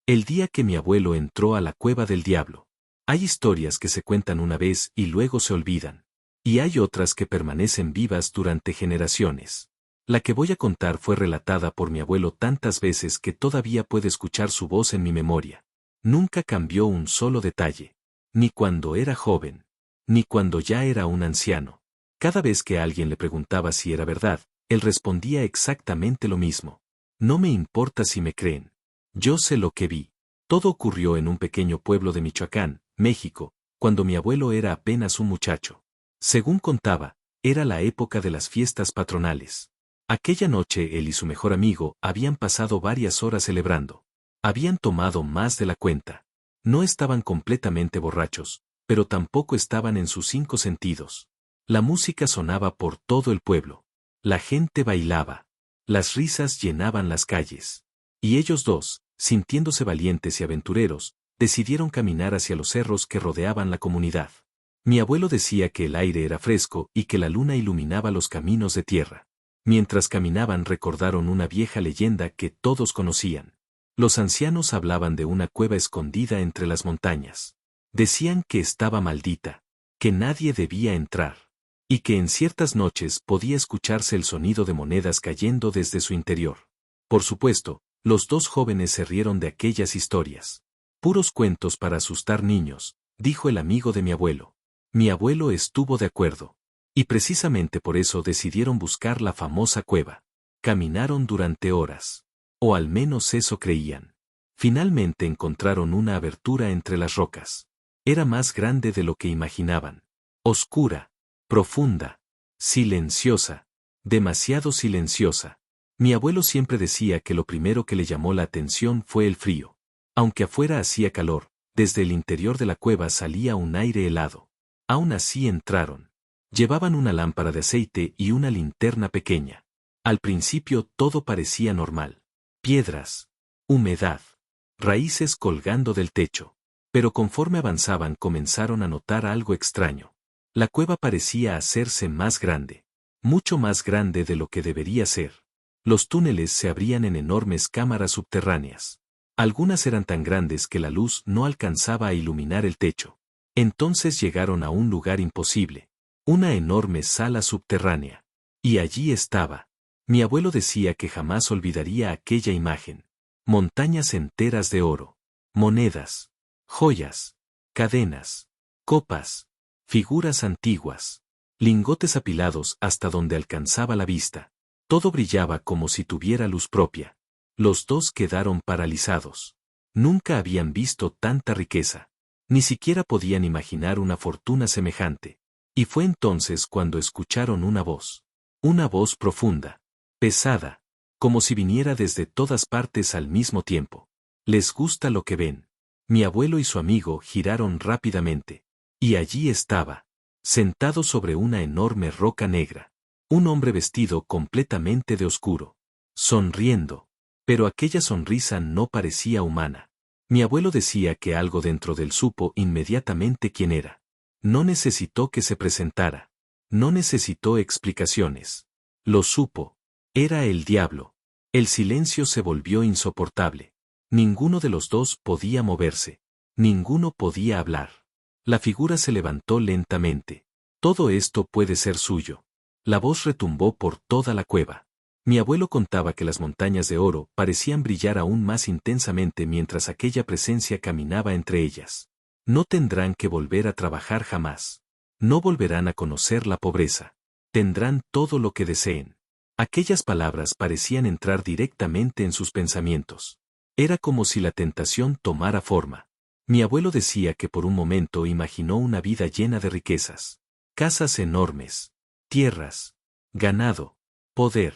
El día que mi abuelo entró a la cueva del diablo. Hay historias que se cuentan una vez y luego se olvidan. Y hay otras que permanecen vivas durante generaciones. La que voy a contar fue relatada por mi abuelo tantas veces que todavía puedo escuchar su voz en mi memoria. Nunca cambió un solo detalle. Ni cuando era joven. Ni cuando ya era un anciano. Cada vez que alguien le preguntaba si era verdad, él respondía exactamente lo mismo. No me importa si me creen. Yo sé lo que vi. Todo ocurrió en un pequeño pueblo de Michoacán, México, cuando mi abuelo era apenas un muchacho. Según contaba, era la época de las fiestas patronales. Aquella noche él y su mejor amigo habían pasado varias horas celebrando. Habían tomado más de la cuenta. No estaban completamente borrachos, pero tampoco estaban en sus 5 sentidos. La música sonaba por todo el pueblo. La gente bailaba. Las risas llenaban las calles. Y ellos dos, sintiéndose valientes y aventureros, decidieron caminar hacia los cerros que rodeaban la comunidad. Mi abuelo decía que el aire era fresco y que la luna iluminaba los caminos de tierra. Mientras caminaban recordaron una vieja leyenda que todos conocían. Los ancianos hablaban de una cueva escondida entre las montañas. Decían que estaba maldita, que nadie debía entrar, y que en ciertas noches podía escucharse el sonido de monedas cayendo desde su interior. Por supuesto, los dos jóvenes se rieron de aquellas historias. Puros cuentos para asustar niños, dijo el amigo de mi abuelo. Mi abuelo estuvo de acuerdo. Y precisamente por eso decidieron buscar la famosa cueva. Caminaron durante horas. O al menos eso creían. Finalmente encontraron una abertura entre las rocas. Era más grande de lo que imaginaban. Oscura, profunda, silenciosa, demasiado silenciosa. Mi abuelo siempre decía que lo primero que le llamó la atención fue el frío. Aunque afuera hacía calor, desde el interior de la cueva salía un aire helado. Aún así entraron. Llevaban una lámpara de aceite y una linterna pequeña. Al principio todo parecía normal. Piedras, humedad, raíces colgando del techo. Pero conforme avanzaban comenzaron a notar algo extraño. La cueva parecía hacerse más grande. Mucho más grande de lo que debería ser. Los túneles se abrían en enormes cámaras subterráneas. Algunas eran tan grandes que la luz no alcanzaba a iluminar el techo. Entonces llegaron a un lugar imposible. Una enorme sala subterránea. Y allí estaba. Mi abuelo decía que jamás olvidaría aquella imagen. Montañas enteras de oro. Monedas. Joyas. Cadenas. Copas. Figuras antiguas. Lingotes apilados hasta donde alcanzaba la vista. Todo brillaba como si tuviera luz propia. Los dos quedaron paralizados. Nunca habían visto tanta riqueza. Ni siquiera podían imaginar una fortuna semejante. Y fue entonces cuando escucharon una voz. Una voz profunda. Pesada. Como si viniera desde todas partes al mismo tiempo. ¿Les gusta lo que ven? Mi abuelo y su amigo giraron rápidamente. Y allí estaba. Sentado sobre una enorme roca negra. Un hombre vestido completamente de oscuro. Sonriendo. Pero aquella sonrisa no parecía humana. Mi abuelo decía que algo dentro de él supo inmediatamente quién era. No necesitó que se presentara. No necesitó explicaciones. Lo supo. Era el diablo. El silencio se volvió insoportable. Ninguno de los dos podía moverse. Ninguno podía hablar. La figura se levantó lentamente. Todo esto puede ser suyo. La voz retumbó por toda la cueva. Mi abuelo contaba que las montañas de oro parecían brillar aún más intensamente mientras aquella presencia caminaba entre ellas. No tendrán que volver a trabajar jamás. No volverán a conocer la pobreza. Tendrán todo lo que deseen. Aquellas palabras parecían entrar directamente en sus pensamientos. Era como si la tentación tomara forma. Mi abuelo decía que por un momento imaginó una vida llena de riquezas. Casas enormes. Tierras. Ganado. Poder.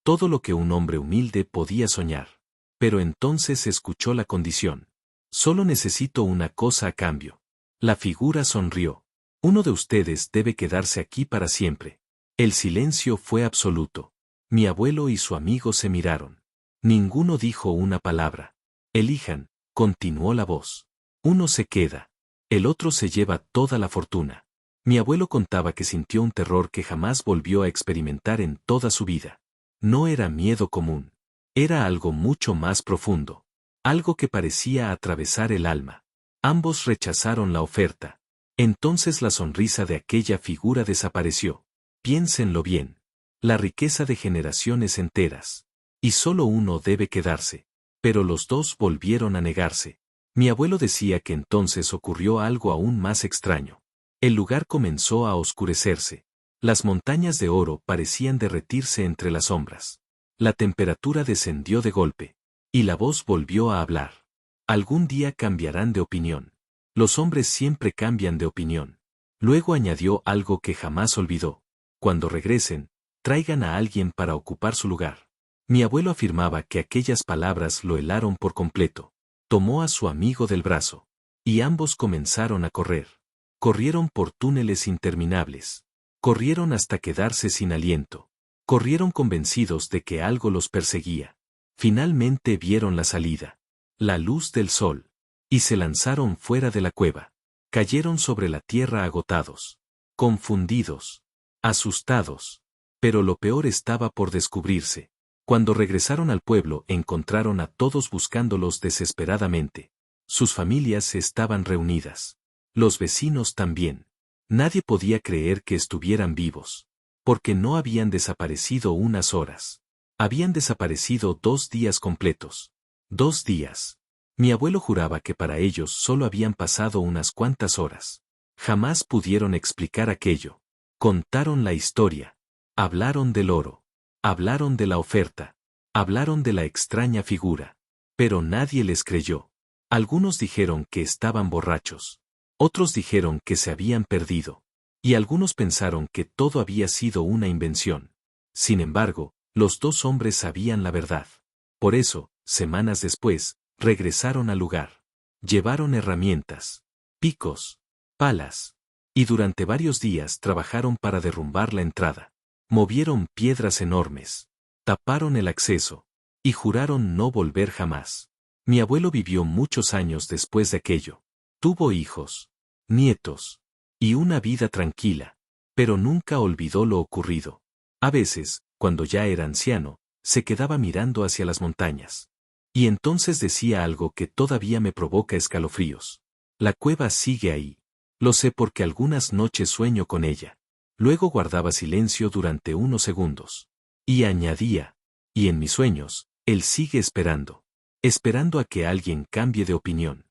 Todo lo que un hombre humilde podía soñar. Pero entonces escuchó la condición. Solo necesito una cosa a cambio. La figura sonrió. Uno de ustedes debe quedarse aquí para siempre. El silencio fue absoluto. Mi abuelo y su amigo se miraron. Ninguno dijo una palabra. Elijan, continuó la voz. Uno se queda. El otro se lleva toda la fortuna. Mi abuelo contaba que sintió un terror que jamás volvió a experimentar en toda su vida. No era miedo común. Era algo mucho más profundo. algo que parecía atravesar el alma. Ambos rechazaron la oferta. Entonces la sonrisa de aquella figura desapareció. Piénsenlo bien. La riqueza de generaciones enteras. Y solo uno debe quedarse. Pero los dos volvieron a negarse. Mi abuelo decía que entonces ocurrió algo aún más extraño. El lugar comenzó a oscurecerse. Las montañas de oro parecían derretirse entre las sombras. La temperatura descendió de golpe. Y la voz volvió a hablar. Algún día cambiarán de opinión. Los hombres siempre cambian de opinión. Luego añadió algo que jamás olvidó. Cuando regresen, traigan a alguien para ocupar su lugar. Mi abuelo afirmaba que aquellas palabras lo helaron por completo. Tomó a su amigo del brazo. Y ambos comenzaron a correr. Corrieron por túneles interminables. Corrieron hasta quedarse sin aliento. Corrieron convencidos de que algo los perseguía. Finalmente vieron la salida. La luz del sol. Y se lanzaron fuera de la cueva. Cayeron sobre la tierra agotados. Confundidos. Asustados. Pero lo peor estaba por descubrirse. Cuando regresaron al pueblo encontraron a todos buscándolos desesperadamente. Sus familias estaban reunidas. Los vecinos también. Nadie podía creer que estuvieran vivos. Porque no habían desaparecido unas horas. Habían desaparecido 2 días completos. 2 días. Mi abuelo juraba que para ellos solo habían pasado unas cuantas horas. Jamás pudieron explicar aquello. Contaron la historia. Hablaron del oro. Hablaron de la oferta. Hablaron de la extraña figura. Pero nadie les creyó. Algunos dijeron que estaban borrachos. Otros dijeron que se habían perdido. Y algunos pensaron que todo había sido una invención. Sin embargo, los 2 hombres sabían la verdad. Por eso, semanas después, regresaron al lugar. Llevaron herramientas, picos, palas. Y durante varios días trabajaron para derrumbar la entrada. Movieron piedras enormes. Taparon el acceso. Y juraron no volver jamás. Mi abuelo vivió muchos años después de aquello. Tuvo hijos, nietos. Y una vida tranquila. Pero nunca olvidó lo ocurrido. A veces, cuando ya era anciano, se quedaba mirando hacia las montañas. Y entonces decía algo que todavía me provoca escalofríos. La cueva sigue ahí. Lo sé porque algunas noches sueño con ella. Luego guardaba silencio durante unos segundos. Y añadía. Y en mis sueños, él sigue esperando. Esperando a que alguien cambie de opinión.